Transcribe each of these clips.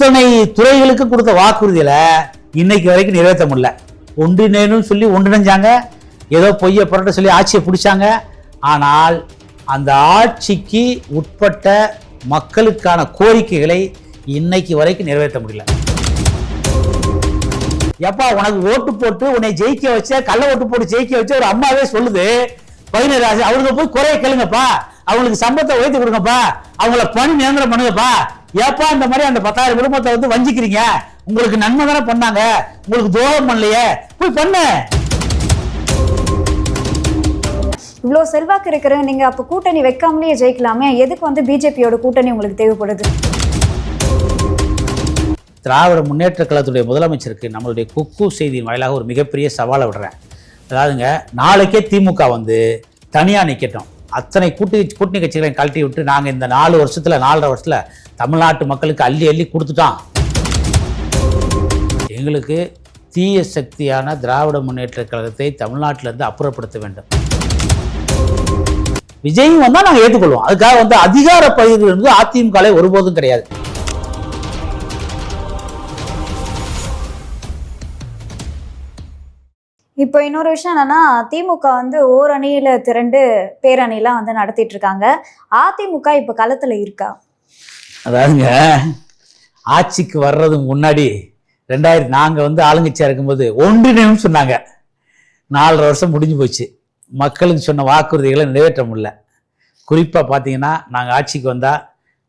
அத்தனை துறைகளுக்கு கொடுத்த வாக்குறுதியில இன்னைக்கு வரைக்கும் நிறைவேற்ற முடியல. ஒன்றிணைன்னு சொல்லி ஒன்றிணைஞ்சாங்க, ஏதோ பொய்ய புரட்ட சொல்லி ஆட்சியை பிடிச்சாங்க. ஆனால் அந்த ஆட்சிக்கு உட்பட்ட மக்களுக்கான கோரிக்கைகளை இன்னைக்கு வரைக்கும் நிறைவேற்ற முடியல. எப்பா உனக்கு ஓட்டு போட்டு உன்னை ஜெயிக்க வச்ச, கள்ள ஓட்டு போட்டு ஜெயிக்க வச்ச ஒரு அம்மாவே சொல்லுது, பதினேழு அவங்களுக்கு போய் குறைய கேளுங்கப்பா, அவங்களுக்கு சம்பளத்தை உயர்த்தி கொடுங்கப்பா, அவங்கள பணி நிரந்தரம் பண்ணுங்கப்பா. ஏப்பா இந்த மாதிரி அந்த 10,000 குடும்பத்தை வந்து வஞ்சிக்கிறீங்க? உங்களுக்கு நன்மை தானே பண்ணாங்க, உங்களுக்கு துரோகம் பண்ணலையே, போய் பண்ணு. இவ்வளோ செல்வாக்கு இருக்கிற நீங்க அப்ப கூட்டணி வைக்காமலேயே ஜெயிக்கலாமே, எதுக்கு வந்து பிஜேபியோட கூட்டணி உங்களுக்கு தேவைப்படுது? திராவிட முன்னேற்ற கழகத்துடைய முதலமைச்சருக்கு நம்மளுடைய குக்கு செய்தியின் வாயிலாக ஒரு மிகப்பெரிய சவாலை விடுறேன். அதாவதுங்க, நாளைக்கே திமுக வந்து தனியாக நிற்கட்டும், அத்தனை கூட்டணி கட்சிகளை கழட்டி விட்டு நாங்கள் இந்த 4 வருஷத்தில் 4.5 வருஷத்தில் தமிழ்நாட்டு மக்களுக்கு அள்ளி அள்ளி கொடுத்துட்டோம். எங்களுக்கு தீய சக்தியான திராவிட முன்னேற்ற கழகத்தை தமிழ்நாட்டிலிருந்து அப்புறப்படுத்த வேண்டும். விஜயும் வந்தால் நாங்கள் ஏற்றுக்கொள்வோம். அதுக்காக வந்து அதிகார பகிர்வு இருந்து அதிமுக ஒருபோதும் கிடையாது. இப்போ இன்னொரு விஷயம் என்னன்னா, திமுக வந்து ஓரணியில திரண்டு பேரணிலாம் வந்து நடத்திட்டு இருக்காங்க. அதிமுக இப்ப களத்துல இருக்கா? அதாவதுங்க, ஆட்சிக்கு வர்றதுக்கு முன்னாடி 2000 நாங்கள் வந்து ஆளுங்கட்சியாக இருக்கும்போது ஒன்றிணைன்னு சொன்னாங்க. 4.5 வருஷம் முடிஞ்சு போச்சு. மக்களுக்கு சொன்ன வாக்குறுதிகளை நிறைவேற்ற முடியல. குறிப்பாக பார்த்தீங்கன்னா, நாங்கள் ஆட்சிக்கு வந்தால்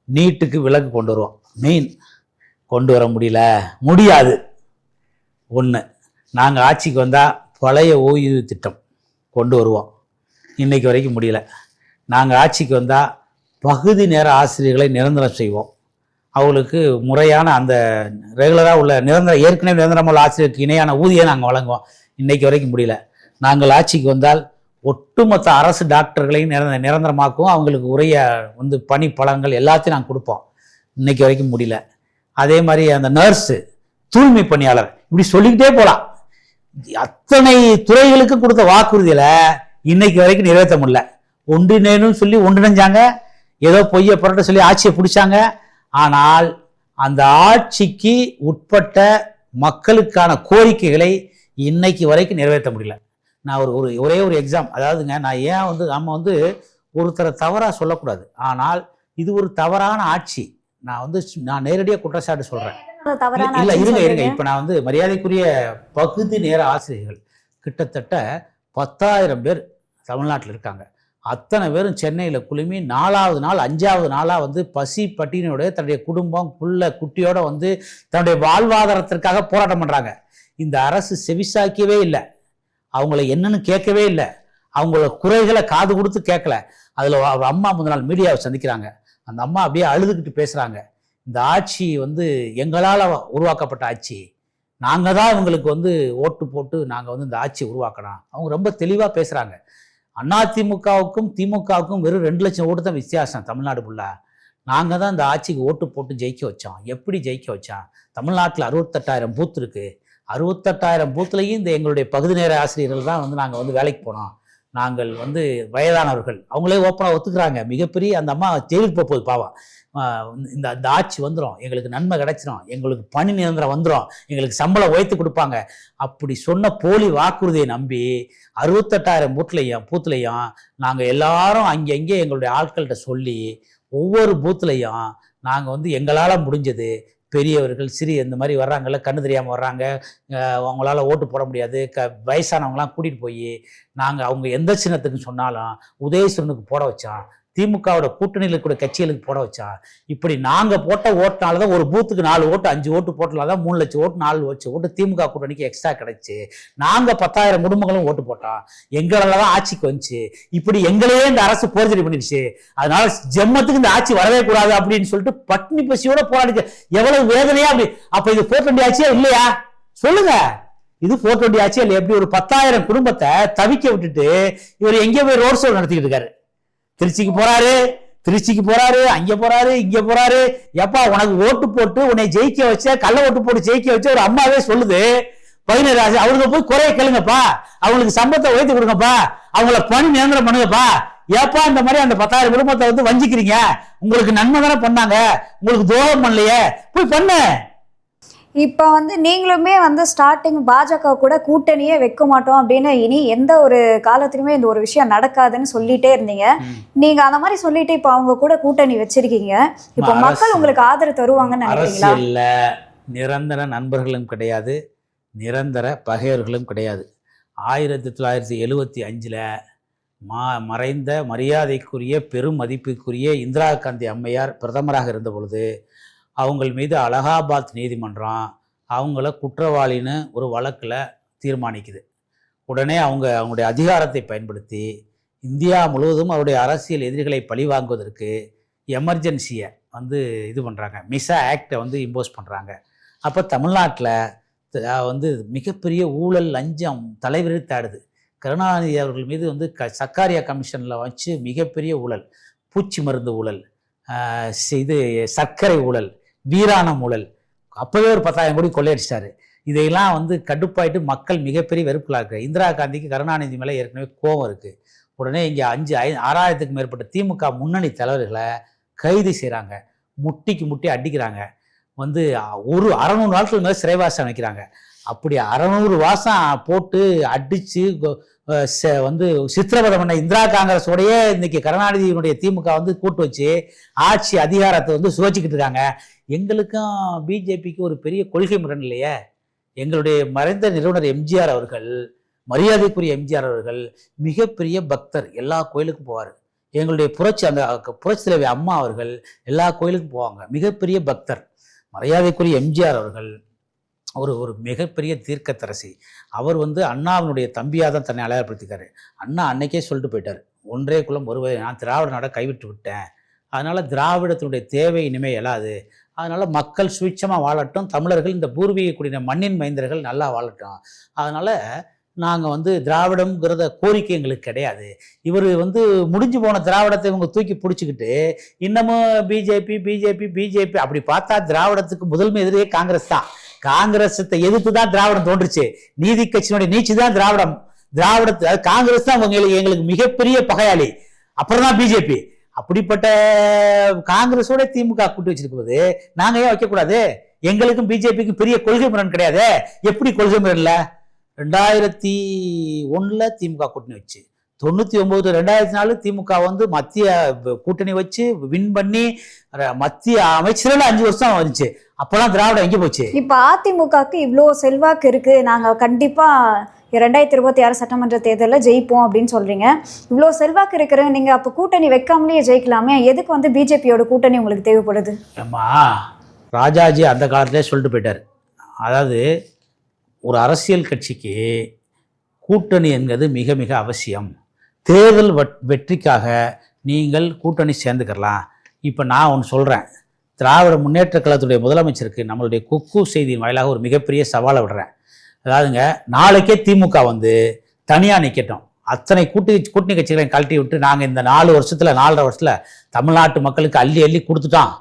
நீட்டுக்கு விலக்கு கொண்டு வருவோம். மெயின் கொண்டு வர முடியாது. ஒன்று, நாங்கள் ஆட்சிக்கு வந்தால் பழைய ஓய்வு திட்டம் கொண்டு வருவோம். இன்றைக்கு வரைக்கும் முடியல. நாங்கள் ஆட்சிக்கு வந்தால் பகுதி நேர ஆசிரியர்களை நிரந்தரம் செய்வோம். அவங்களுக்கு முறையான அந்த ரெகுலராக உள்ள ஏற்கனவே நிரந்தரமாக உள்ள ஆசிரியருக்கு இணையான ஊதியம் நாங்கள் வழங்குவோம். இன்றைக்கு வரைக்கும் முடியல. நாங்கள் ஆட்சிக்கு வந்தால் ஒட்டுமொத்த அரசு டாக்டர்களையும் நிரந்தரமாக்குவோம். அவங்களுக்கு உரிய வந்து பணி பலன்கள் எல்லாத்தையும் நாங்கள் கொடுப்போம். இன்றைக்கு வரைக்கும் முடியல. அதே மாதிரி அந்த நர்ஸு, தூய்மை பணியாளர், இப்படி சொல்லிக்கிட்டே போகலாம். அத்தனை துறைகளுக்கு கொடுத்த வாக்குறுதியில இன்னைக்கு வரைக்கும் நிறைவேற்ற முடியல. ஒன்றிணைன்னு சொல்லி ஒன்றிணைஞ்சாங்க, ஏதோ பொய்ய புரட்ட சொல்லி ஆட்சியை பிடிச்சாங்க. ஆனால் அந்த ஆட்சிக்கு உட்பட்ட மக்களுக்கான கோரிக்கைகளை இன்னைக்கு வரைக்கும் நிறைவேற்ற முடியல. நான் ஒரே ஒரு எக்ஸாம், அதாவதுங்க, நான் ஏன் வந்து நம்ம வந்து ஒருத்தரை தவறாக சொல்லக்கூடாது, ஆனால் இது ஒரு தவறான ஆட்சி. நான் நேரடியாக குற்றச்சாட்டு சொல்றேன். இல்ல இருங்க, இப்ப நான் வந்து மரியாதைக்குரிய பகுதி நேர ஆசிரியர்கள் கிட்டத்தட்ட 10,000 பேர் தமிழ்நாட்டில் இருக்காங்க. அத்தனை பேரும் சென்னையில் குழுமி 4வது நாள் 5வது நாளாக வந்து பசி பட்டினியோட தன்னுடைய குடும்பம் புள்ள குட்டியோட வந்து தன்னுடைய வாழ்வாதாரத்திற்காக போராட்டம் பண்றாங்க. இந்த அரசு செவிசாக்கவே இல்லை, அவங்கள என்னன்னு கேட்கவே இல்லை, அவங்களோட குறைகளை காது கொடுத்து கேட்கல. அதுல அம்மா முந்தின நாள் மீடியாவை சந்திக்கிறாங்க. அந்த அம்மா அப்படியே அழுதுகிட்டு பேசுறாங்க, இந்த ஆட்சி வந்து எங்களால் உருவாக்கப்பட்ட ஆட்சி, நாங்கள் தான் இவங்களுக்கு வந்து ஓட்டு போட்டு நாங்கள் வந்து இந்த ஆட்சியை உருவாக்கணும். அவங்க ரொம்ப தெளிவாக பேசுகிறாங்க. அதிமுகவுக்கும் திமுகவுக்கும் வெறும் 2 லட்சம் ஓட்டு தான் வித்தியாசம் தமிழ்நாடு ஃபுல்லாக. நாங்கள் தான் இந்த ஆட்சிக்கு ஓட்டு போட்டு ஜெயிக்க வச்சோம். எப்படி ஜெயிக்க வச்சோம்? தமிழ்நாட்டில் 68,000 பூத் இருக்குது. 68,000 பூத்துலையும் இந்த எங்களுடைய பகுதி நேர ஆசிரியர்கள் தான் வந்து நாங்கள் வந்து வேலைக்கு போனோம். நாங்கள் வந்து வயதானவர்கள், அவங்களே ஓப்பனாக ஒத்துக்கிறாங்க. மிகப்பெரிய அந்த அம்மா ஜெயிலுக்கு போகுது பாவம். இந்த ஆட்சி வந்துடும், எங்களுக்கு நன்மை கிடைச்சிடும், எங்களுக்கு பணி நிரந்தரம் வந்துடும், எங்களுக்கு சம்பளம் உயர்த்தி கொடுப்பாங்க, அப்படி சொன்ன போலி வாக்குறுதியை நம்பி 68,000 பூத்துலையும் நாங்கள் எல்லாரும் அங்கே எங்களுடைய ஆட்கள்கிட்ட சொல்லி ஒவ்வொரு பூத்துலையும் நாங்கள் வந்து எங்களால் முடிஞ்சது, பெரியவர்கள் சிறிய இந்த மாதிரி வர்றாங்கல்ல, கண்ணு தெரியாமல் வர்றாங்க, அவங்களால ஓட்டு போட முடியாது, வயசானவங்களாம் கூட்டிகிட்டு போய் நாங்கள் அவங்க எந்த சின்னத்துக்கு சொன்னாலும் உதயசூரனுக்கு போட வச்சோம், திமுகவோட கூட்டணியில் கூட கட்சிகளுக்கு போட வச்சோம். இப்படி நாங்கள் போட்ட ஓட்டுனால்தான் ஒரு பூத்துக்கு 4 ஓட்டு 5 ஓட்டு போட்டனால்தான் 3 லட்சம் ஓட்டு 4 லட்சம் ஓட்டு திமுக கூட்டணிக்கு எக்ஸ்ட்ரா கிடைச்சு. நாங்கள் 10,000 குடும்பங்களும் ஓட்டு போட்டோம். எங்களால தான் ஆட்சிக்கு வந்துச்சு. இப்படி எங்களையே இந்த அரசு போர்ஜரி பண்ணிடுச்சு. அதனால ஜென்மத்துக்கு இந்த ஆட்சி வரவே கூடாது அப்படின்னு சொல்லிட்டு பட்னி பசியோட போராடிச்சு. எவ்வளவு வேதனையா! அப்படி அப்ப இது 420 ஆட்சியா இல்லையா? சொல்லுங்க, இது 420 ஆட்சியா இல்லை? எப்படி ஒரு 10,000 குடும்பத்தை தவிக்க விட்டுட்டு இவர் எங்கே போய் ரோட் ஷோ நடத்திக்கிட்டு இருக்காரு? திருச்சிக்கு போறாரு, அங்க போறாரு, இங்க போறாரு. எப்பா உனக்கு ஓட்டு போட்டு உன்னை ஜெயிக்க வச்ச, கள்ள ஓட்டு போட்டு ஜெயிக்க வச்ச ஒரு அம்மாவே சொல்லுது, 17 அவங்களுக்கு போய் குறைய கேளுங்கப்பா, அவங்களுக்கு சம்பளத்தை உயர்த்தி கொடுங்கப்பா, அவங்கள பணி நிரந்தரம் பண்ணுங்கப்பா. ஏப்பா இந்த மாதிரி அந்த 10,000 குடும்பத்தை வந்து வஞ்சிக்கிறீங்க? உங்களுக்கு நன்மை தானே பண்ணாங்க, உங்களுக்கு துரோகம் பண்ணலையே, போய் பண்ணு. இப்போ வந்து நீங்களுமே வந்து ஸ்டார்டிங் பாஜக கூட கூட்டணியே வைக்க மாட்டோம் அப்படின்னு இனி எந்த ஒரு காலத்திலுமே இந்த ஒரு விஷயம் நடக்காதுன்னு சொல்லிட்டே இருந்தீங்க. நீங்க அந்த மாதிரி சொல்லிட்டு இப்போ அவங்க கூட கூட்டணி வச்சிருக்கீங்க. இப்போ மக்கள் உங்களுக்கு ஆதரவு தருவாங்கன்னு நினைக்கிறீங்களா? அரசியல்ல நிரந்தர நண்பர்களும் கிடையாது, நிரந்தர பகையர்களும் கிடையாது. 1975 மறைந்த மரியாதைக்குரிய பெரும் மதிப்புக்குரிய இந்திரா காந்தி அம்மையார் பிரதமராக இருந்த பொழுது அவங்கள் மீது அலகாபாத் நீதிமன்றம் அவங்கள குற்றவாளின்னு ஒரு வழக்கில் தீர்மானிக்குது. உடனே அவங்களுடைய அதிகாரத்தை பயன்படுத்தி இந்தியா முழுவதும் அவருடைய அரசியல் எதிரிகளை பழி வாங்குவதற்கு எமர்ஜென்சியை வந்து இது பண்ணுறாங்க, மிசா ஆக்டை வந்து இம்போஸ் பண்ணுறாங்க. அப்போ தமிழ்நாட்டில் வந்து மிகப்பெரிய ஊழல் லஞ்சம் தலைவிரித்தாடுது. கருணாநிதி அவர்கள் மீது வந்து சர்க்காரியா கமிஷனில் வச்சு மிகப்பெரிய ஊழல், பூச்சி மருந்து ஊழல், இது சர்க்கரை ஊழல், வீராணம் ஊழல், அப்போவே ஒரு 10,000 கோடி கொள்ளையடிச்சிட்டாரு. இதையெல்லாம் வந்து கடுப்பாயிட்டு மக்கள் மிகப்பெரிய வெறுப்பில் இருக்கிற இந்திரா காந்திக்கு கருணாநிதி மேலே ஏற்கனவே கோபம் இருக்குது. உடனே இங்கே 6,000க்கும் மேற்பட்ட திமுக முன்னணி தலைவர்களை கைது செய்கிறாங்க, முட்டிக்கு முட்டி அடிக்கிறாங்க, வந்து ஒரு 600 நாட்கள் மேலே சிறைவாசம் வைக்கிறாங்க. அப்படி 600 வாசம் போட்டு அடித்து வந்து சித்திரவதை பண்ண இந்திரா காங்கிரஸோடையே இன்னைக்கு கருணாநிதியினுடைய திமுக வந்து கூட்டு வச்சு ஆட்சி அதிகாரத்தை வந்து சுவைச்சிக்கிட்டு இருக்காங்க. எங்களுக்கும் பிஜேபிக்கு ஒரு பெரிய கொள்கை முரண் இல்லையே. எங்களுடைய மறைந்த நிறுவனர் எம்ஜிஆர் அவர்கள், மரியாதைக்குரிய எம்ஜிஆர் அவர்கள் மிகப்பெரிய பக்தர், எல்லா கோயிலுக்கும் போவார். எங்களுடைய புரட்சி தலைவி அம்மா அவர்கள் எல்லா கோயிலுக்கும் போவாங்க, மிகப்பெரிய பக்தர். மரியாதைக்குரிய எம்ஜிஆர் அவர்கள் ஒரு மிகப்பெரிய தீர்க்கதரிசி. அவர் வந்து அண்ணாவினுடைய தம்பியாக தான் தன்னை அடையாளப்படுத்திக்காரு. அண்ணா அன்னைக்கே சொல்லிட்டு போயிட்டார், ஒன்றே குலம் ஒருவரை, நான் திராவிட நாடை கைவிட்டு விட்டேன், அதனால் திராவிடத்தினுடைய தேவை இனிமே எழாது, அதனால் மக்கள் சுவிட்சமாக வாழட்டும், தமிழர்கள் இந்த பூர்வீக குடியின மண்ணின் மைந்தர்கள் நல்லா வாழட்டும், அதனால் நாங்கள் வந்து திராவிடம்ங்கிறத கோரிக்கை எங்களுக்கு கிடையாது. இவர் வந்து முடிஞ்சு போன திராவிடத்தை இவங்க தூக்கி பிடிச்சிக்கிட்டு இன்னமும் பிஜேபி பிஜேபி பிஜேபி அப்படி பார்த்தா திராவிடத்துக்கு முதன்மை எதிரியே காங்கிரஸ் தான். காங்கிரஸத்தை எதிர்த்து தான் திராவிடம் தோன்றுச்சு. நீதி கட்சியினுடைய நீச்சி தான் திராவிடம். காங்கிரஸ் தான் எங்களுக்கு மிகப்பெரிய பகையாளி, அப்புறம் தான் பிஜேபி. அப்படிப்பட்ட காங்கிரஸோட திமுக கூட்டி வச்சிருக்கும்போது நாங்க ஏன் வைக்கக்கூடாது? எங்களுக்கும் பிஜேபிக்கும் பெரிய கொள்கை முரண் கிடையாது. எப்படி கொள்கை முரண்ல? 2001 திமுக கூட்டணி வச்சு, 99 2004 திமுக வந்து மத்திய கூட்டணி வச்சு வின் பண்ணி மத்திய அமைச்சர்கள் 5 வருஷம் வந்துச்சு. அப்பெல்லாம் திராவிடம் எங்கே போச்சு? இப்ப அதிமுகக்கு இவ்வளோ செல்வாக்கு இருக்கு, நாங்க கண்டிப்பா 2026 சட்டமன்ற தேர்தலில் ஜெயிப்போம் அப்படின்னு சொல்றீங்க. இவ்வளோ செல்வாக்கு இருக்கிற நீங்க அப்போ கூட்டணி வைக்காமலேயே ஜெயிக்கலாமே, எதுக்கு வந்து பிஜேபியோட கூட்டணி உங்களுக்கு தேவைப்படுது? ஏம்மா, ராஜாஜி அந்த காலத்திலே சொல்லிட்டு போயிட்டார், அதாவது ஒரு அரசியல் கட்சிக்கு கூட்டணி என்பது மிக மிக அவசியம். தேர்தல் வெற்றிக்காக நீங்கள் கூட்டணி சேர்ந்துக்கலாம். இப்போ நான் ஒன்று சொல்கிறேன், திராவிட முன்னேற்ற கழகத்துடைய முதலமைச்சருக்கு நம்மளுடைய குக்கு செய்தியின் வாயிலாக ஒரு மிகப்பெரிய சவாலை விடுறேன். அதாவதுங்க, நாளைக்கே திமுக வந்து தனியாக நிற்கட்டும், அத்தனை கூட்டணி கட்சிகளையும் கழட்டி விட்டு நாங்கள் இந்த 4 வருஷத்தில் 4.5 வருஷத்தில் தமிழ்நாட்டு மக்களுக்கு அள்ளி அள்ளி கொடுத்துட்டோம்.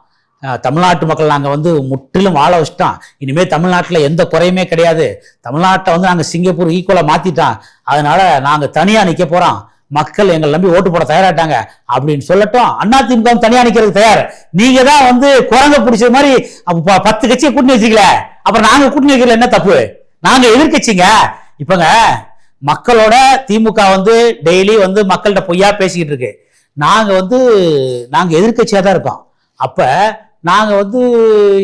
தமிழ்நாட்டு மக்கள் நாங்கள் வந்து முற்றிலும் வாழ வச்சுட்டோம். இனிமேல் தமிழ்நாட்டில் எந்த குறையுமே கிடையாது. தமிழ்நாட்டை வந்து நாங்கள் சிங்கப்பூர் ஈக்குவலாக மாற்றிட்டோம். அதனால நாங்கள் தனியாக நிற்க போகிறோம், மக்கள் எங்களை நம்பி ஓட்டு போட தயாராட்டாங்க அப்படின்னு சொல்லட்டும். அதிமுக தனியாக நிற்கிறதுக்கு தயார். நீங்க தான் வந்து குரங்க பிடிச்ச மாதிரி 10 கட்சியை கூட்டணி வச்சுக்கல, அப்புறம் நாங்கள் கூட்டணி வைக்கிறதுல என்ன தப்பு? நாங்க எதிர்கட்சிங்க. இப்பங்க மக்களோட திமுக வந்து டெய்லி வந்து மக்கள்கிட்ட பொய்யா பேசிக்கிட்டு இருக்கு. நாங்க எதிர்கட்சியா தான் இருக்கோம். அப்ப நாங்க வந்து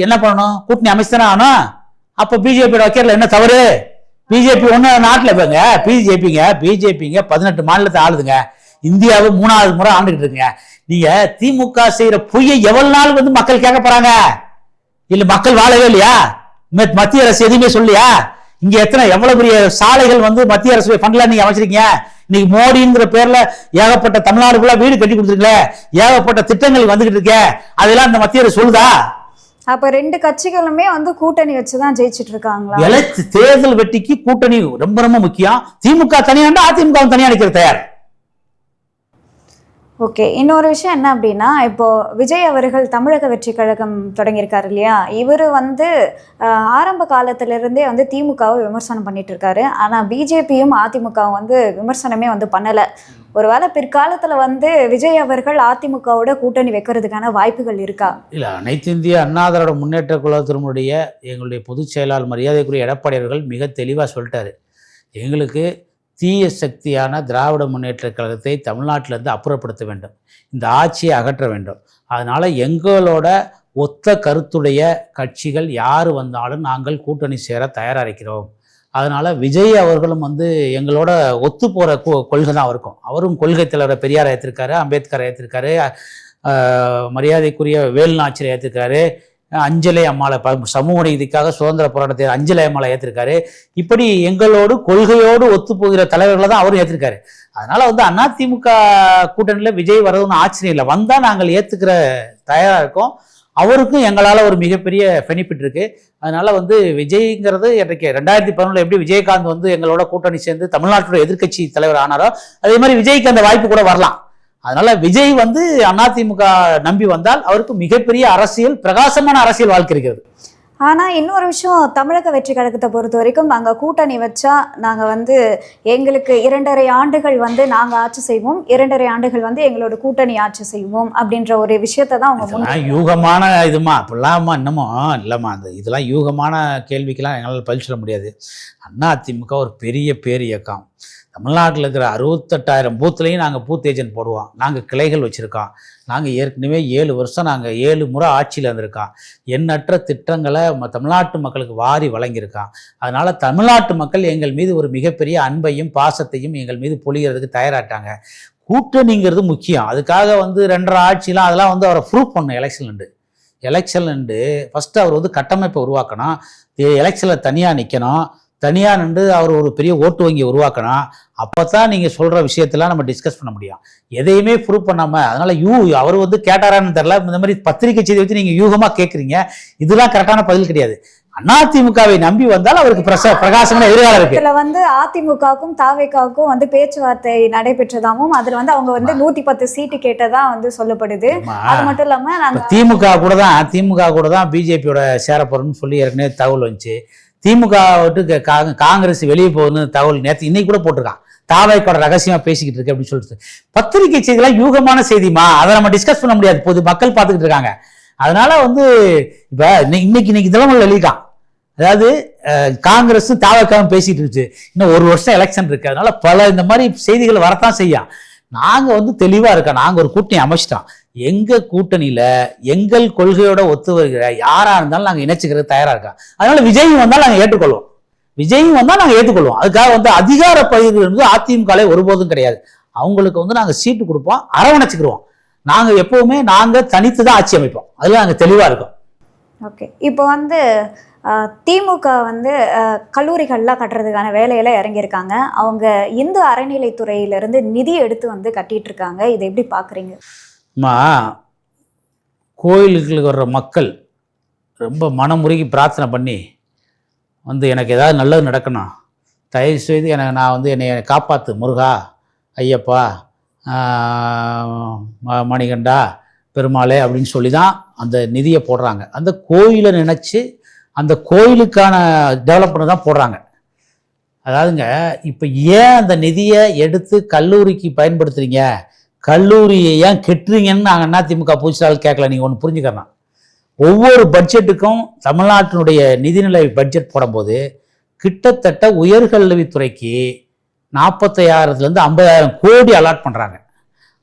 என்ன பண்ணணும்? கூட்டணி அமைச்சுதானே ஆகணும். அப்ப பிஜேபியோட வைக்கிறதுல என்ன தவறு? பிஜேபி ஒண்ணு நாட்டில் இருப்பாங்க. பிஜேபிங்க 18 மாநிலத்தை ஆளுதுங்க. இந்தியாவை 3வது முறை ஆண்டுகிட்டு இருக்குங்க. நீங்க திமுக செய்யற பொய்யை எவ்வளவு நாள் வந்து மக்கள் கேட்க போறாங்க? இல்ல மக்கள் வாழவே இல்லையா? மத்திய அரசு எதுவுமே சொல்லியா? இங்க எவ்வளவு பெரிய சாலைகள் வந்து மத்திய அரசு ஃபண்ட்ல நீங்க அமைச்சிருக்கீங்க. இன்னைக்கு மோடிங்கிற பேர்ல ஏகப்பட்ட தமிழ்நாடுக்குள்ள வீடு கட்டி கொடுத்துருக்கீங்களே, ஏகப்பட்ட திட்டங்கள் வந்துகிட்டு இருக்க, அதெல்லாம் இந்த மத்திய அரசு சொல்லுதா? அப்ப 2 கட்சிகளுமே வந்து கூட்டணி வச்சுதான் ஜெயிச்சிட்டு இருக்காங்களா? தேர்தல் வெற்றிக்கு கூட்டணி ரொம்ப ரொம்ப முக்கியம். திமுக தனியாண்டா அதிமுக தனியா நிற்கிற தயார். ஓகே, இன்னொரு விஷயம் என்ன அப்படின்னா, இப்போ விஜய் அவர்கள் தமிழக வெற்றி கழகம் தொடங்கியிருக்காரு இல்லையா, இவர் வந்து ஆரம்ப காலத்திலிருந்தே வந்து திமுகவை விமர்சனம் பண்ணிட்டு இருக்காரு. ஆனால் பிஜேபியும் அதிமுகவும் வந்து விமர்சனமே வந்து பண்ணலை. ஒருவேளை பிற்காலத்துல வந்து விஜய் அவர்கள் அதிமுகவோட கூட்டணி வைக்கிறதுக்கான வாய்ப்புகள் இருக்கா? இல்லை, அனைத்து இந்திய அண்ணா திராவிட முன்னேற்ற கழகத்தினுடைய எங்களுடைய பொதுச் செயலாளர் மரியாதைக்குரிய எடப்பாடி அவர்கள் மிக தெளிவாக சொல்லிட்டாரு. எங்களுக்கு தீய சக்தியான திராவிட முன்னேற்ற கழகத்தை தமிழ்நாட்டிலேருந்து அப்புறப்படுத்த வேண்டும், இந்த ஆட்சியை அகற்ற வேண்டும். அதனால் எங்களோட ஒத்த கருத்துடைய கட்சிகள் யார் வந்தாலும் நாங்கள் கூட்டணி சேர தயாராக இருக்கிறோம். அதனால் விஜய் அவர்களும் வந்து எங்களோட ஒத்து போகிற கொள்கை தான் இருக்கும். அவரும் கொள்கை தலைவரை பெரியாரை ஏற்றிருக்காரு, அம்பேத்கரை ஏற்றிருக்காரு, மரியாதைக்குரிய வேலுநாச்சியை ஏற்றிருக்காரு, அஞ்சலை அம்மாளை சமூக நீதிக்காக சுதந்திர போராட்டத்தை அஞ்சலை அம்மாளை ஏற்றிருக்காரு. இப்படி எங்களோடு கொள்கையோடு ஒத்து போகிற தலைவர்களை தான் அவரும் ஏற்றிருக்காரு. அதனால வந்து அதிமுக கூட்டணியில் விஜய் வர்றதுன்னு ஆச்சரியம் இல்லை. வந்தால் நாங்கள் ஏற்றுக்கிற தயாராக இருக்கோம். அவருக்கும் எங்களால் ஒரு மிகப்பெரிய பெனிஃபிட் இருக்குது. அதனால வந்து விஜய்ங்கிறது எனக்கு 2011 எப்படி விஜயகாந்த் வந்து எங்களோட கூட்டணி சேர்ந்து தமிழ்நாட்டோட எதிர்க்கட்சி தலைவர் ஆனாரோ அதே மாதிரி விஜய்க்கு அந்த வாய்ப்பு கூட வரலாம். அதனால விஜய் வந்து அதிமுக நம்பி வந்தால் அவருக்கு மிகப்பெரிய அரசியல், பிரகாசமான அரசியல் வாழ்க்கை இருக்கிறது. ஆனா இன்னொரு விஷயம், தமிழக வெற்றி கழகத்தை பொறுத்த வரைக்கும் நாங்க கூட்டணி வச்சா நாங்க வந்து எங்களுக்கு 2.5 ஆண்டுகள் வந்து நாங்க ஆட்சி செய்வோம், 2.5 ஆண்டுகள் வந்து எங்களோட கூட்டணி ஆட்சி செய்வோம் அப்படின்ற ஒரு விஷயத்தை தான் அவங்க யூகமான இதுமா அப்படிலாமா இன்னமும் இல்லைம்மா. அந்த இதெல்லாம் யூகமான கேள்விக்கெல்லாம் எங்களால் பதில் சொல்ல முடியாது. அதிமுக ஒரு பெரிய பேர் இயக்கம். தமிழ்நாட்டில் இருக்கிற 68,000 பூத்துலேயும் நாங்கள் பூத் ஏஜென்ட் போடுவோம். நாங்கள் கிளைகள் வச்சுருக்கோம். நாங்கள் ஏற்கனவே 7 வருஷம் நாங்கள் 7 முறை ஆட்சியில் இருந்திருக்கோம். எண்ணற்ற திட்டங்களை தமிழ்நாட்டு மக்களுக்கு வாரி வழங்கியிருக்கோம். அதனால் தமிழ்நாட்டு மக்கள் எங்கள் மீது ஒரு மிகப்பெரிய அன்பையும் பாசத்தையும் எங்கள் மீது பொழிகிறதுக்கு தயாராட்டாங்க. கூட்டணிங்கிறது முக்கியம். அதுக்காக வந்து 2.5 ஆட்சிலாம் அதெல்லாம் வந்து அவரை ப்ரூவ் பண்ணணும். எலெக்ஷன் ஃபஸ்ட்டு அவர் வந்து கட்டமைப்பை உருவாக்கணும், எலெக்ஷனில் தனியாக நிற்கணும், தனியாக நின்று அவர் ஒரு பெரிய ஓட்டு வங்கியை உருவாக்கணும். அப்போ தான் நீங்கள் சொல்கிற விஷயத்தெல்லாம் நம்ம டிஸ்கஸ் பண்ண முடியும். எதையுமே ப்ரூவ் பண்ணாமல் அதனால் அவர் வந்து கேட்டாரான்னு தெரில. இந்த மாதிரி பத்திரிகை செய்தி வச்சு நீங்கள் யூகமாக கேட்குறீங்க. இதெல்லாம் கரெக்டான பதில் கிடையாது. அதிமுகவை நம்பி வந்தால் அவருக்கு பிரகாசமான எதிர்காலம் இருக்கு. இதுல வந்து அதிமுகவுக்கும் தாவேக்காவுக்கும் வந்து பேச்சுவார்த்தை நடைபெற்றதாகவும் அதுல வந்து அவங்க வந்து 110 சீட்டு கேட்டதா வந்து சொல்லப்படுது. அது மட்டும் இல்லாம நாங்க திமுக கூட தான் பிஜேபியோட சேர போறோம்னு சொல்லி ஏற்கனவே தகவல் வந்துச்சு. திமுக விட்டு காங்கிரஸ் வெளியே போகணும்னு தகவல் நேற்று இன்னைக்கு கூட போட்டிருக்கான். தாவேக்கோட ரகசியமா பேசிக்கிட்டு இருக்கு அப்படின்னு சொல்லிட்டு. பத்திரிகை செய்திலாம் யூகமான செய்திமா, அதை நம்ம டிஸ்கஸ் பண்ண முடியாது. பொது மக்கள் பார்த்துக்கிட்டு இருக்காங்க. அதனால வந்து இப்ப இன்னைக்கு தினமலர் எழுதிட்டான். அதாவது காங்கிரஸ் தாவேக்காவும் பேசிட்டு இருந்துச்சு, இன்னும் 1 வருஷம் எலெக்ஷன் இருக்கு. அதனால பல இந்த மாதிரி செய்திகள் வரத்தான் செய்யும். நாங்க வந்து தெளிவா இருக்கோம். நாங்க ஒரு கூட்டணி அமைச்சிட்டோம். எங்க கூட்டணியில எங்கள் கொள்கையோட ஒத்து வருகிற யாரா இருந்தாலும் நாங்க இணைச்சுக்கிறது தயாரா இருக்கோம். அதனால விஜயும் வந்தால் நாங்க ஏற்றுக்கொள்வோம். அதுக்காக வந்து அதிகார பகிர்வு வந்து அதிமுக ஒருபோதும் கிடையாது. அவங்களுக்கு வந்து நாங்க சீட்டு கொடுப்போம், அரவணைச்சுக்கிடுவோம். நாங்க எப்பவுமே தனித்து தான் ஆட்சி அமைப்போம். அதுல நாங்க தெளிவா இருக்கோம். ஓகே, இப்போ வந்து திமுக வந்து கல்லூரிகள்லாம் கட்டுறதுக்கான வேலையெல்லாம் இறங்கியிருக்காங்க. அவங்க இந்து அறநிலைத்துறையிலிருந்து நிதி எடுத்து வந்து கட்டிட்டு இருக்காங்க. இதை எப்படி பார்க்குறீங்க? கோயிலுக்கு வர்ற மக்கள் ரொம்ப மனமுருகி பிரார்த்தனை பண்ணி வந்து எனக்கு ஏதாவது நல்லது நடக்கணும், தயவுசெய்து நான் வந்து என்னை காப்பாற்று முருகா, ஐயப்பா, மணிகண்டா, பெருமாளே அப்படின்னு சொல்லி தான் அந்த நிதியை போடுறாங்க. அந்த கோயிலை நினச்சி அந்த கோயிலுக்கான டெவலப்மெண்ட் தான் போடுறாங்க. அதாவதுங்க, இப்போ ஏன் அந்த நிதியை எடுத்து கல்லூரிக்கு பயன்படுத்துறீங்க, கல்லூரியை ஏன் கெட்டுறீங்கன்னு நாங்கள் அதிமுக பொதுச்செயலாளர் கேட்கல. நீங்கள் ஒன்று புரிஞ்சுக்கிறோம். ஒவ்வொரு பட்ஜெட்டுக்கும் தமிழ்நாட்டினுடைய நிதிநிலை பட்ஜெட் போடும்போது கிட்டத்தட்ட உயர்கல்வித்துறைக்கு 45,000 50,000 கோடி அலாட் பண்ணுறாங்க.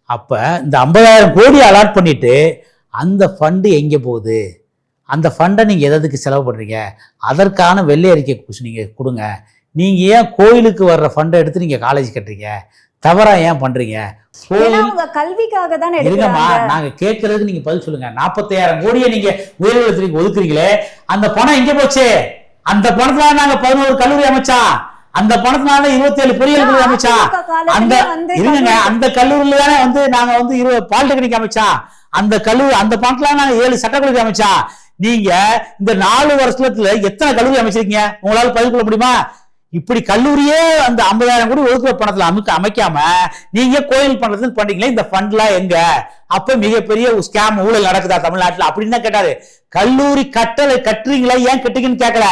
அப்போ இந்த 50,000 கோடி அலாட் பண்ணிவிட்டு அந்த ஃபண்டு எங்கே போகுது, அந்த ஃபண்டை நீங்கள் எதுக்கு செலவு பண்ணுறீங்க, அதற்கான வெள்ளை அறிக்கை நீங்கள் கொடுங்க. நீங்கள் ஏன் கோயிலுக்கு வர்ற ஃபண்டை எடுத்து நீங்கள் காலேஜ் கட்டுறீங்க, தவறா ஏன் பண்ணுறீங்க? கல்விக்காக தான் இருங்கம்மா, நாங்கள் கேட்கறதுக்கு நீங்கள் பதில் சொல்லுங்க. 45,000 கோடியை நீங்கள் உயர்கல்வித்துறைக்கு ஒதுக்குறீங்களே, அந்த பணம் எங்கே போச்சு? அந்த பணத்தினால நாங்கள் 11 கல்லூரி அமைச்சா, அந்த பணத்தினால 27 பொறியியல் கல்லூரி அமைச்சா, அந்த கல்லூரியில தானே வந்து நாங்க வந்து 20 பாலிடெக்னிக் அமைச்சா, அந்த கல்லூரி அந்த பணத்துல நாங்க 7 சட்டக்கல்லூரி அமைச்சா. நீங்க இந்த 4 வருஷத்துல எத்தனை கல்லூரி அமைச்சிருக்கீங்க? உங்களால பதில் கொள்ள முடியுமா? இப்படி கல்லூரியே அந்த 50,000 கோடி ஒதுக்குற பணத்துல அமைக்காம நீங்க கோயில் பண்றது பண்றீங்களே, இந்த ஃபண்ட்லாம் எங்க? அப்ப மிகப்பெரிய ஸ்கேம் ஊழல் நடக்குதா தமிழ்நாட்டுல அப்படின்னு தான் கேட்டாரு. கல்லூரி கட்டுறீங்களா, ஏன் கட்டுங்கன்னு கேட்கல.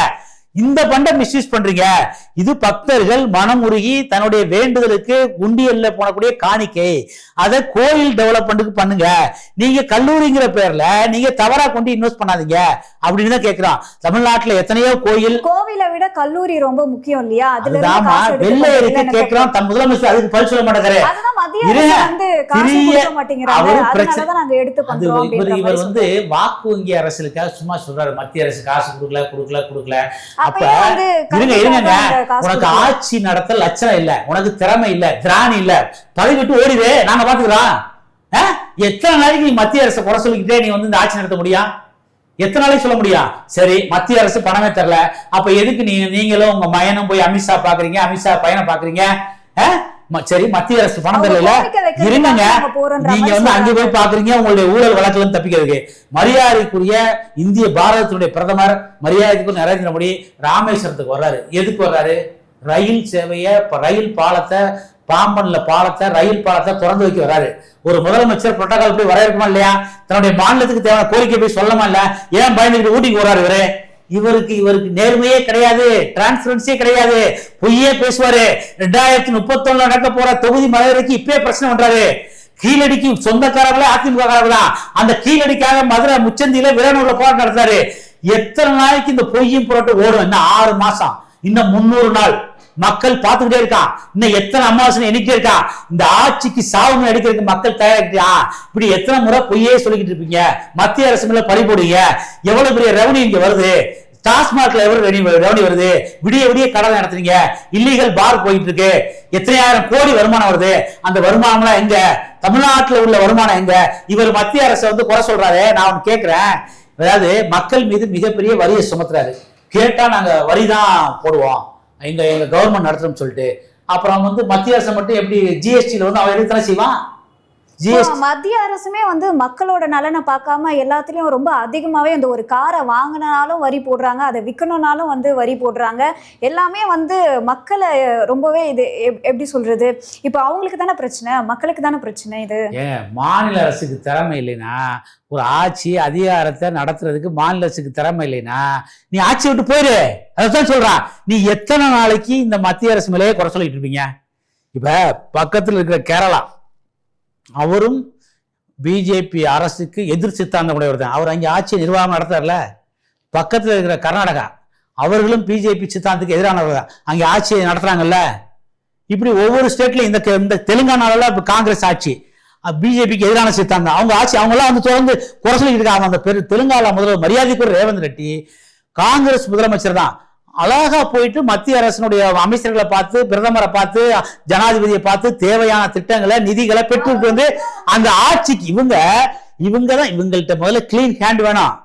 இந்த பண்டை மிஸ்யூஸ் பண்றீங்க. இது பக்தர்கள் மனமுருகி தன்னுடைய வேண்டுதலுக்கு உண்டியல்ல போனக்கூடிய காணிக்கை. அதை கோயில் டெவலப்மெண்ட்டுக்கு பண்ணுங்க. நீங்க கல்லூரிங்கிற பேர்ல நீங்க தவறா கொண்டு இன்வெஸ்ட் பண்ணாதீங்க அப்படின்னு தான் கேட்கிறோம். தமிழ்நாட்டுல எத்தனையோ கோவிலை விட கல்லூரி ரொம்ப முக்கியம் இல்லையா? அதுதாமா வெள்ளை இருக்கு கேட்கிறோம். தம் முதலமைச்சர் அதுக்கு பதில் சொல்ல மாட்டேங்கிறாரு. இவர் வந்து வாக்கு வங்கி அரசுக்காக சும்மா சொல்றாரு, மத்திய அரசு காசு கொடுக்கல. அப்ப இருங்க, உனக்கு ஆட்சி நடத்த லட்சணம் இல்ல, உனக்கு திறமை இல்ல, திராணி இல்ல, பதவி விட்டு ஓடிவே, நாங்க பாத்துக்கிறோம். எத்தனை நாளைக்கு நீ மத்திய அரசு குறை சொல்லிக்கிட்டே நீ வந்து இந்த ஆட்சி நடத்த முடியும்? எத்தனை நாளைக்கு சொல்ல முடியும்? சரி, மத்திய அரசு பணமே தரல, அப்ப எதுக்கு நீங்களும் உங்க மயனும் போய் அமித்ஷா பாக்குறீங்க, அமித்ஷா பையனை பாக்குறீங்க? சரி, மத்திய அரசு பணம் தரல, இருங்க, நீங்க வந்து அங்க போய் பாக்குறீங்க உங்களுடைய ஊழல் வழக்குல தப்பிக்கிறதுக்கு. மரியாதைக்குரிய இந்திய பாரதத்தினுடைய பிரதமர் மரியாதைக்குரிய நரேந்திர மோடி ராமேஸ்வரத்துக்கு வர்றாரு. எதுக்கு வர்றாரு? ரயில் சேவையை, ரயில் பாலத்தை, பாம்பன்ல பாலத்தை, ரயில் பாலத்தை திறந்து வைக்க வர்றாரு. ஒரு முதலமைச்சர் புரோட்டோகால் போய் வரவேற்குமா இல்லையா? தன்னுடைய மாநிலத்துக்கு தேவையான கோரிக்கை போய் சொல்லமா இல்ல? ஏன் பயந்துட்டு ஊட்டிக்கு வர்றாரு? இவருக்கு நேர்மையே கிடையாது, டிரான்ஸ்பரன்சியே கிடையாது, பொய்யே பேசுவாரு. 2031 நடக்க போற தொகுதி மதுரைக்கு இப்பயே பிரச்சனை பண்றாரு. கீழடிக்கு சொந்தக்காரர்களே அதிமுக காரர்களா, அந்த கீழடிக்காக மதுரை முச்சந்தியில விரனூர்ல போராட்டம் நடத்தாரு. எத்தனை நாளைக்கு இந்த பொய்யும் புரட்டு ஓடும்? இன்னும் 6 மாசம், இன்னும் 300 நாள் மக்கள் பார்த்துக்கிட்டே இருக்கான். இன்னும் எத்தனை அமாவாசை எண்ணிக்கே இருக்கான். இந்த ஆட்சிக்கு சாவுமை அடிக்கிறதுக்கு மக்கள் தயாரிக்கிட்டா. இப்படி எத்தனை முறை பொய்யே சொல்லிக்கிட்டு இருப்பீங்க? மத்திய அரசு மேல பழி போடுங்க. எவ்வளவு பெரிய ரெவன்யூ இங்க வருது? டாஸ்மாக்ல எவ்வளவு ரெவன்யூ வருது? விடிய விடிய கடை நடத்துறீங்க, இல்லீகல் பார் போயிட்டு இருக்கு, எத்தனையாயிரம் கோடி வருமானம் வருது. அந்த வருமானம் எங்க? தமிழ்நாட்டில் உள்ள வருமானம் எங்க? இவர் மத்திய அரசை வந்து குறை சொல்றாரு. நான் கேட்கிறேன், அதாவது மக்கள் மீது மிகப்பெரிய வரியை சுமத்துறாரு. கேட்டா நாங்க வரிதான் போடுவோம், எங்க கவர்மெண்ட் நடத்துறோம்னு சொல்லிட்டு. அப்புறம் வந்து மத்திய அரசு மட்டும் எப்படி ஜிஎஸ்டியில வந்து அவன் எடுத்தானே செய்வான்? மத்திய அரசுமே வந்து மக்களோட நலனை பார்க்காம எல்லாத்துலயும் ரொம்ப அதிகமாவே அந்த ஒரு காரை வாங்கினாலும் வரி போடுறாங்க, அதை விற்கணும்னாலும் வந்து வரி போடுறாங்க. எல்லாமே வந்து மக்களை ரொம்பவே இது எப்படி சொல்றது, இப்ப அவங்களுக்கு தானே பிரச்சனை, மக்களுக்கு தானே பிரச்சனை. இது மாநில அரசுக்கு திறமை இல்லைன்னா, ஒரு ஆட்சி அதிகாரத்தை நடத்துறதுக்கு மாநில அரசுக்கு திறமை இல்லைன்னா நீ ஆட்சி விட்டு போயிரு. அதான் சொல்றான். நீ எத்தனை நாளைக்கு இந்த மத்திய அரசு மேலேயே குறை சொல்லிட்டு இருப்பீங்க? இப்ப பக்கத்தில் இருக்கிற கேரளா, அவரும் பிஜேபி அரசுக்கு எதிர் சித்தாந்தம் உடையவர் தான். அவர் அங்கே ஆட்சி நிர்வாகம் நடத்தார்ல. பக்கத்தில் இருக்கிற கர்நாடகா, அவர்களும் பிஜேபி சித்தாந்தத்துக்கு எதிரானவர் தான், அங்கே ஆட்சியை நடத்துறாங்கல்ல. இப்படி ஒவ்வொரு ஸ்டேட்லையும் இந்த தெலுங்கானால இப்போ காங்கிரஸ் ஆட்சி, பிஜேபிக்கு எதிரான சித்தாந்தம், அவங்க ஆட்சி, அவங்களாம் வந்து தொடர்ந்து குறை சொல்லிட்டு இருக்காங்க. அந்த தெலுங்கானா முதல்வர் மரியாதைக்குரிய ரேவந்த் ரெட்டி காங்கிரஸ் முதலமைச்சர் தான். அழகா போயிட்டு மத்திய அரசினுடைய அமைச்சர்களை பார்த்து, பிரதமரை பார்த்து, ஜனாதிபதியை பார்த்து தேவையான திட்டங்களை, நிதிகளை பெற்றுட்டு வந்து அந்த ஆட்சிக்கு இவங்க தான். இவங்கள்ட்ட முதல்ல கிளீன் ஹேண்ட் வேணும்.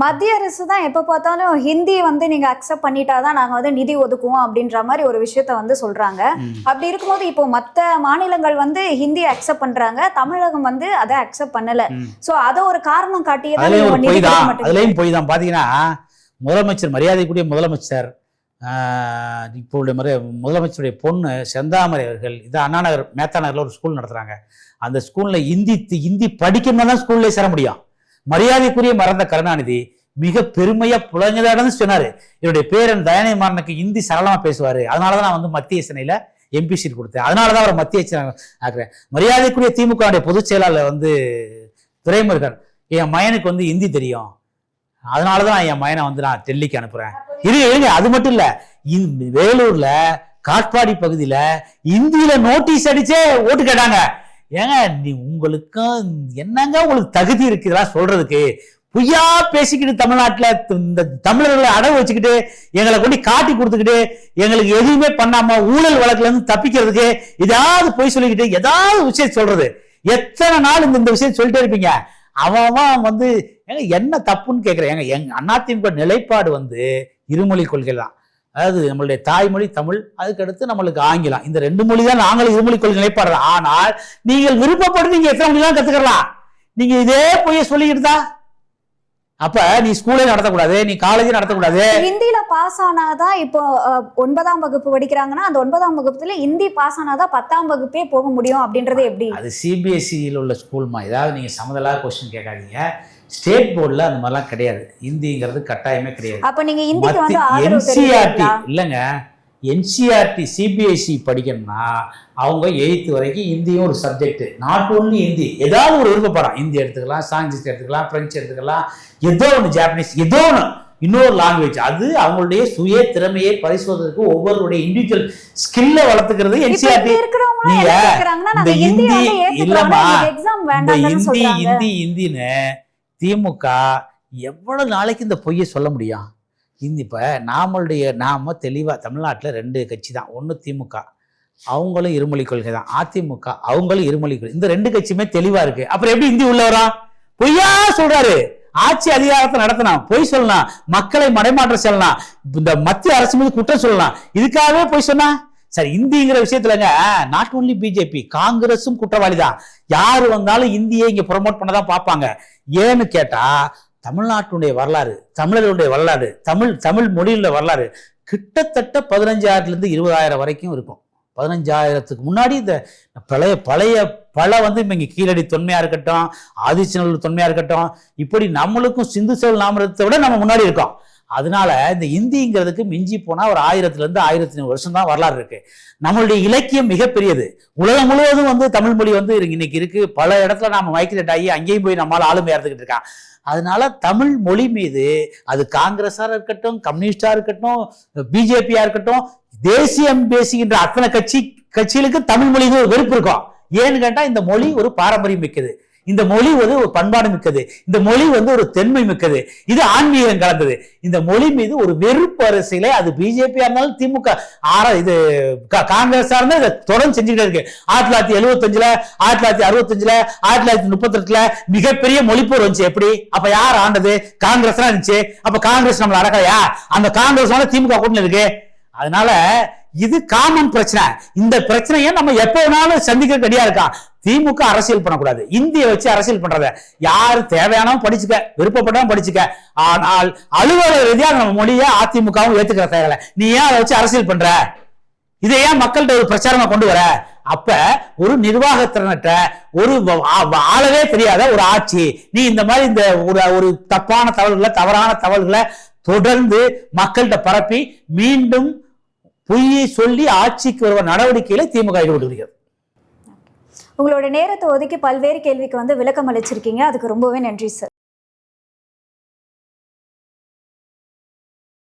மத்திய அரசு தான் எப்ப பார்த்தாலும் ஹிந்தி வந்து நீங்க அக்செப்ட் பண்ணிட்டாதான் நாங்க வந்து நிதி ஒதுக்குவோம் அப்படின்ற மாதிரி ஒரு விஷயத்த வந்து சொல்றாங்க. அப்படி இருக்கும்போது இப்போ மற்ற மாநிலங்கள் வந்து ஹிந்தி அக்செப்ட் பண்றாங்க, தமிழகம் வந்து அதை அக்செப்ட் பண்ணல. சோ அதை ஒரு காரணம் காட்டியே அதுலயும் போய் தான் பாத்தீங்கன்னா, முதலமைச்சர் மரியாதைக்குரிய முதலமைச்சர் இப்போ முதலமைச்சருடைய பொண்ணு செந்தாமரை அவர்கள் இது அண்ணா நகர் மேத்தா நகர்ல ஒரு ஸ்கூல் நடத்துறாங்க. அந்த ஸ்கூல்ல ஹிந்தி படிக்கணும்னா தான் ஸ்கூல்ல சேர முடியும். மரியாதைக்குரிய மறந்த கருணாநிதி மிக பெருமையா புலங்கதாடன்னு சொன்னாரு, என்னுடைய பேரன் தயாநிதி மாறனுக்கு ஹிந்தி சரளமா பேசுவாரு, அதனாலதான் நான் வந்து மத்திய சென்னையில எம்பி சீட் கொடுத்தேன், அதனாலதான் அவர் மத்திய ஆக்குறேன். மரியாதைக்குரிய திமுக பொதுச் செயலாளர் வந்து துரைமுருகன், என் மயனுக்கு வந்து ஹிந்தி தெரியும், அதனாலதான் என் மயனை வந்து நான் டெல்லிக்கு அனுப்புறேன். இருங்க, அது மட்டும் இல்ல, வேலூர்ல காட்பாடி பகுதியில இந்தியில நோட்டீஸ் அடிச்சே ஓட்டு கேட்டாங்க. ஏங்க நீ உங்களுக்கும் என்னங்க உங்களுக்கு தகுதி இருக்கு இதெல்லாம் சொல்றதுக்கு? பொய்யா பேசிக்கிட்டு தமிழ்நாட்டுல இந்த தமிழர்களை அடவு வச்சுக்கிட்டு எங்களை கொண்டு காட்டி கொடுத்துக்கிட்டு எங்களுக்கு எதுவுமே பண்ணாம ஊழல் வழக்குல இருந்து தப்பிக்கிறதுக்கு ஏதாவது பொய் சொல்லிக்கிட்டு ஏதாவது விஷயம் சொல்றது. எத்தனை நாள் இந்த விஷயம் சொல்லிட்டே இருப்பீங்க? அவன் வந்து என்ன தப்புன்னு கேட்கிறேன். எங்க அதிமுக நிலைப்பாடு வந்து இருமொழி கொள்கை தான். அதாவது நம்மளுடைய தாய்மொழி தமிழ், அதுக்கடுத்து நம்மளுக்கு ஆங்கிலம், இந்த 2 மொழி தான் நாங்களும் இருமொழி கொள்கை நிலைப்பாடுறோம். ஆனால் நீங்கள் விருப்பப்பட்டு நீங்க எத்தனை மொழி தான் கத்துக்கலாம். நீங்க இதே பொய்ய சொல்லிக்கிட்டு தான் அப்ப நீ ஸ்கூலே நடத்தக்கூடாது, நீ காலேஜே நடத்தக்கூடாது. ஹிந்தியில பாஸ் ஆனாதான் இப்போ 9ஆம் வகுப்பு படிக்கிறாங்கன்னா அந்த 9ஆம் வகுப்புல ஹிந்தி பாஸ் ஆனாதான் 10ஆம் வகுப்பே போக முடியும் அப்படின்றது எப்படி? அது சிபிஎஸ்சியில் உள்ள ஸ்கூல்மா. ஏதாவது நீங்க சமதளா கொஸ்டின் கேட்காதீங்க. ஸ்டேட் போர்டில் அந்த மாதிரிலாம் கிடையாது. ஹிந்திங்கிறது கட்டாயமே கிடையாது. அப்ப நீங்க இந்திக்கு வந்து ஆதரவு என்சிஆர்டி தெரிவிக்கிறீங்களா? இல்லைங்க, என்சிஆர்டி சிபிஎஸ்சி படிக்கணும்னா அவங்க 8th வரைக்கும் ஹிந்தியும் ஒரு சப்ஜெக்ட். நாட் ஓன்லி ஹிந்தி, ஏதாவது ஒரு விருப்பப்படம், ஹிந்தி எடுத்துக்கலாம், சாங்கிலீஷ் எடுத்துக்கலாம், பிரெஞ்சு எடுத்துக்கலாம், ஏதோ ஒன்று ஜாப்பனீஸ், ஏதோ ஒன்று இன்னொரு லாங்குவேஜ். அது அவங்களுடைய சுய திறமையை பரிசோதனைக்கு ஒவ்வொருடைய இண்டிவிஜுவல் ஸ்கில்ல வளர்த்துக்கிறது என்சிஆர்டி. நீங்க இந்த ஹிந்தி இல்லம்மா, இந்த ஹிந்தின்னு திமுக எவ்வளவு நாளைக்கு இந்த பொய்யை சொல்ல முடியும்? ஹிந்தி இப்போ நாம தெளிவாக தமிழ்நாட்டில் 2 கட்சி தான். ஒன்று திமுக, அவங்களும் இருமொழி கொள்கை தான். அதிமுக, அவங்களும் இருமொழி கொள்கை. இந்த 2 கட்சியுமே தெளிவா இருக்கு. அப்புறம் எப்படி ஹிந்தி உள்ள வரா? பொய்யா சொல்றாரு. ஆட்சி அதிகாரத்தை நடத்தலாம், பொய் சொல்லலாம், மக்களை மடைமாற்றம் சொல்லலாம், இந்த மத்திய அரசு மீது குற்றம் சொல்லலாம். இதுக்காகவே பொய் சொன்னா சரி. இந்திங்கிற விஷயத்துலங்க நாட் ஓன்லி பிஜேபி, காங்கிரஸும் குற்றவாளி தான். யாரு வந்தாலும் இந்தியை இங்க ப்ரொமோட் பண்ணதான் பார்ப்பாங்க. ஏன்னு கேட்டா தமிழ்நாட்டுடைய வரலாறு, தமிழர்களுடைய வரலாறு, தமிழ் மொழியில வரலாறு கிட்டத்தட்ட 15,000 to 20,000 வரைக்கும் இருக்கும். 15,000க்கு முன்னாடி இந்த பழைய வந்து இங்க கீழடி தொன்மையா இருக்கட்டும், ஆதிச்சநல்லூர் தொன்மையா இருக்கட்டும், இப்படி நம்மளுக்கும் சிந்து சோழ நாமரத்தை விட நம்ம முன்னாடி இருக்கோம். அதனால இந்த இந்திங்கிறதுக்கு மிஞ்சி போனா ஒரு 1000 to 1500 வருஷம் தான் வரலாறு இருக்கு. நம்மளுடைய இலக்கியம் மிகப்பெரியது. உலகம் முழுவதும் வந்து தமிழ் மொழி வந்து இன்னைக்கு இருக்கு. பல இடத்துல நாம மைக்ரேட் ஆகி அங்கேயும் போய் நம்மளால ஆளுமை ஏற்றுக்கிட்டு இருக்கான். அதனால தமிழ் மொழி மீது அது காங்கிரஸா இருக்கட்டும், கம்யூனிஸ்டா இருக்கட்டும், பிஜேபியா இருக்கட்டும், தேசியம் பேசுகின்ற அத்தனை கட்சிகளுக்கு தமிழ் மொழி ஒரு வெறுப்பு இருக்கும். ஏன்னு கேட்டா இந்த மொழி ஒரு பாரம்பரியம் மிக்கது, இந்த மொழி ஒரு பண்பாடு மிக்கது, இந்த மொழி வந்து ஒரு தென்மை மிக்கது, இது ஆன்மீகம் கலந்தது. இந்த மொழி மீது ஒரு வெறுப்பு அரசியலை அது பிஜேபியா இருந்தாலும் திமுக இது காங்கிரஸா இருந்தா இதை தொடர்ந்து செஞ்சுக்கிட்டே இருக்கு. 1975, 1965, 1938 மிகப்பெரிய மொழிப்போர் வந்துச்சு. எப்படி? அப்ப யார் ஆண்டது? காங்கிரஸ் தான் இருந்துச்சு. அப்ப காங்கிரஸ் நம்மள அடக்கலையா? அந்த காங்கிரஸ் திமுக கூட்டணி இருக்கு. அதனால இது காமன் பிரச்சனை. இந்த பிரச்சனையை நம்ம எப்ப வேணாலும் சந்திக்க ரெடியா இருக்கான். திமுக அரசியல் பண்ணக்கூடாது. இந்திய வச்சு அரசியல் பண்றத யாரு தேவையானவும் படிச்சுக்க, விருப்பப்பட்டவும் படிச்சுக்க. ஆனால் அலுவலக ரீதியா நம்ம மொழியை அதிமுகவும் ஏத்துக்கிற தேவையில்லை. நீ ஏன் அதை வச்சு அரசியல் பண்ற? இதை ஏன் மக்கள்கிட்ட ஒரு பிரச்சாரமா கொண்டு வர? அப்ப ஒரு நிர்வாகத்திறனற்ற, ஒரு ஆளவே தெரியாத ஒரு ஆட்சி. நீ இந்த மாதிரி இந்த ஒரு தப்பான தவறான தகவல்களை தொடர்ந்து மக்கள்கிட்ட பரப்பி மீண்டும் பொய்யை சொல்லி ஆட்சிக்கு வருவ நடவடிக்கையில திமுக ஈடுபட்டு வருகிறது. உங்களோட நேரத்தை ஒதுக்கி பல்வேறு கேள்விக்கு வந்து விளக்கம் அளிச்சிருக்கீங்க. அதுக்கு ரொம்பவே நன்றி சார்.